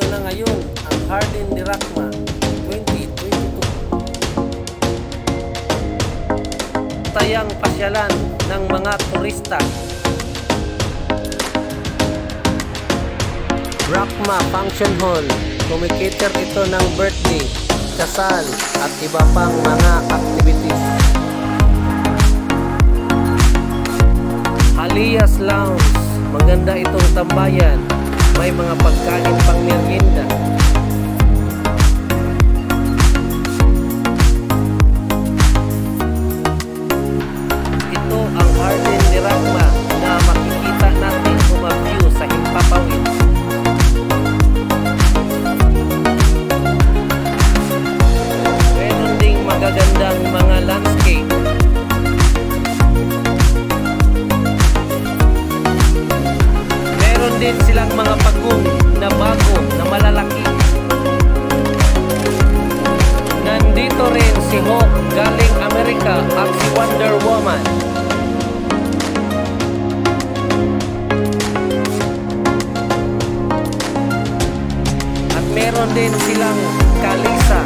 na ngayon ang Jardín de Racma 2022. Tayang pasyalan ng mga turista. Racma Function Hall, kumikiter ito ng birthday, kasal at iba pang mga activities. Alias Lounge, maganda itong tambayan, may mga pagkain pang merienda. Ito ang Jardín de Racma na makikita natin umaview sa himpapawid. Meron ding magagandang mga landscape. Meron din silang mga pagong na bago na malalaki. Nandito rin si Hawk galing Amerika at si Wonder Woman. At meron din silang Kalisa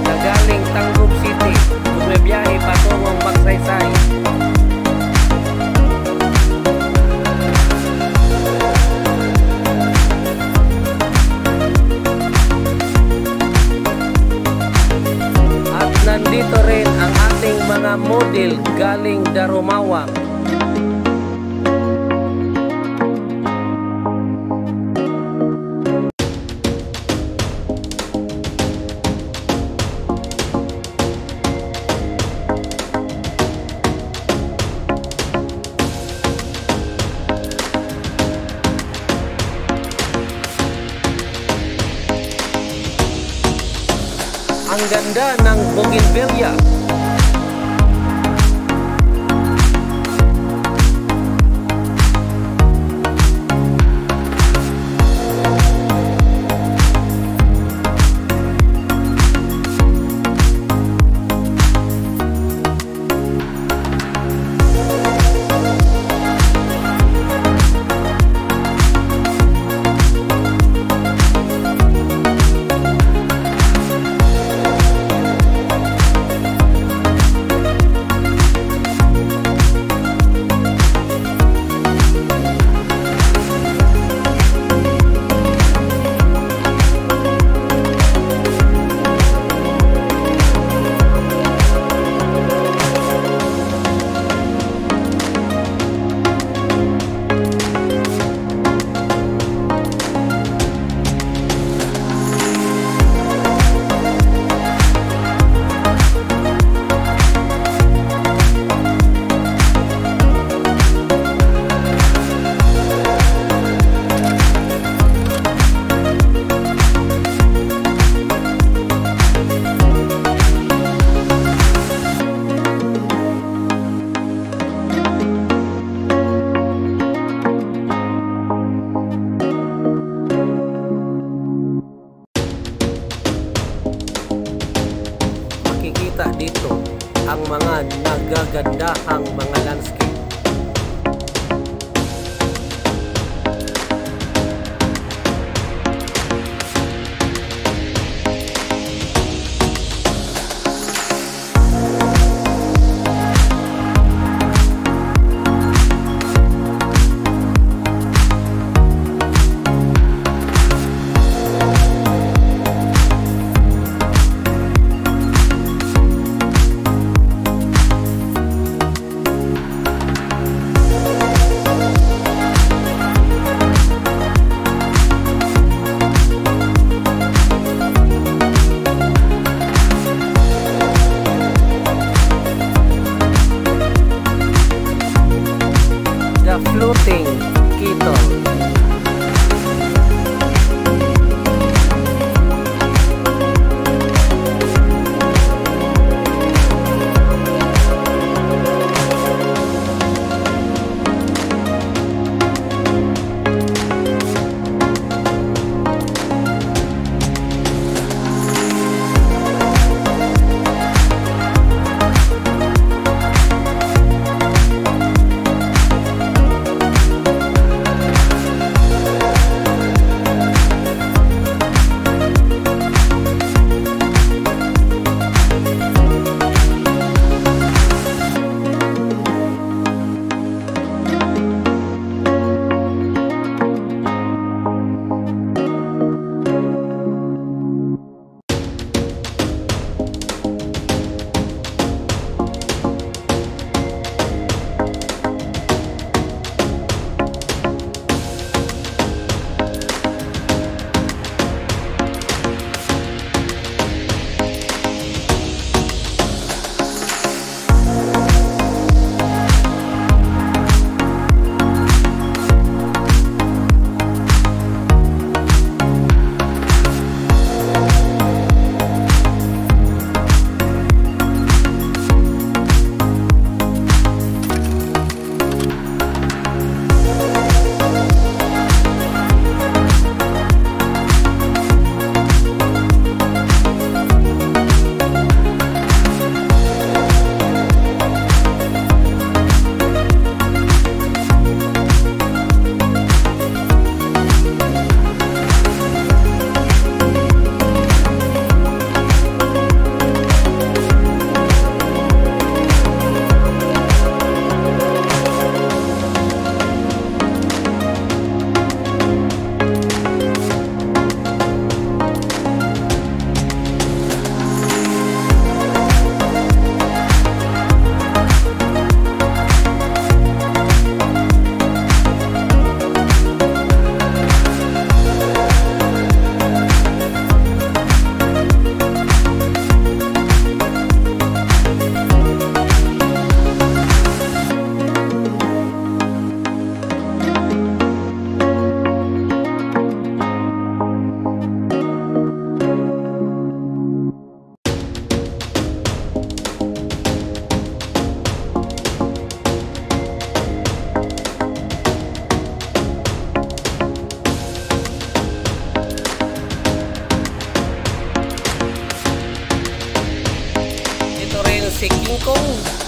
na galing Tangub City, bumibiyahe patungong Magsaysay. Nandito rin ang ating mga model galing Darumawang. Ang ganda ng bougainvillea. Makikita dito ang mga nagagandahang mga landscape. si King Kong.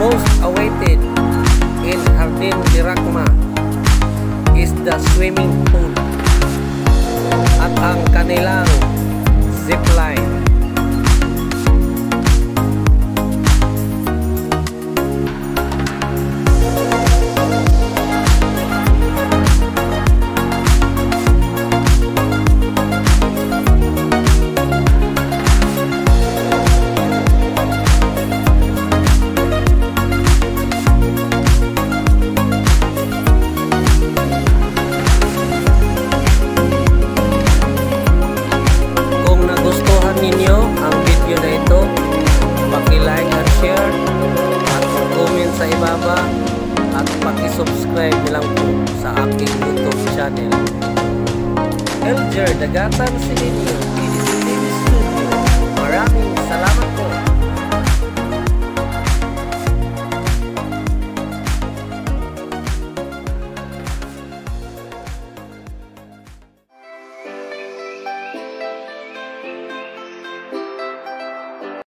most awaited in Jardin de Racma is the swimming pool at ang kanilang zipline. Ninyo ang video na ito, paki-like at share at mag-comment sa ibaba at paki-subscribe lang po sa aking YouTube channel. Elger Dagatan Silenio, PDC TV Studio. Maraming salamat po.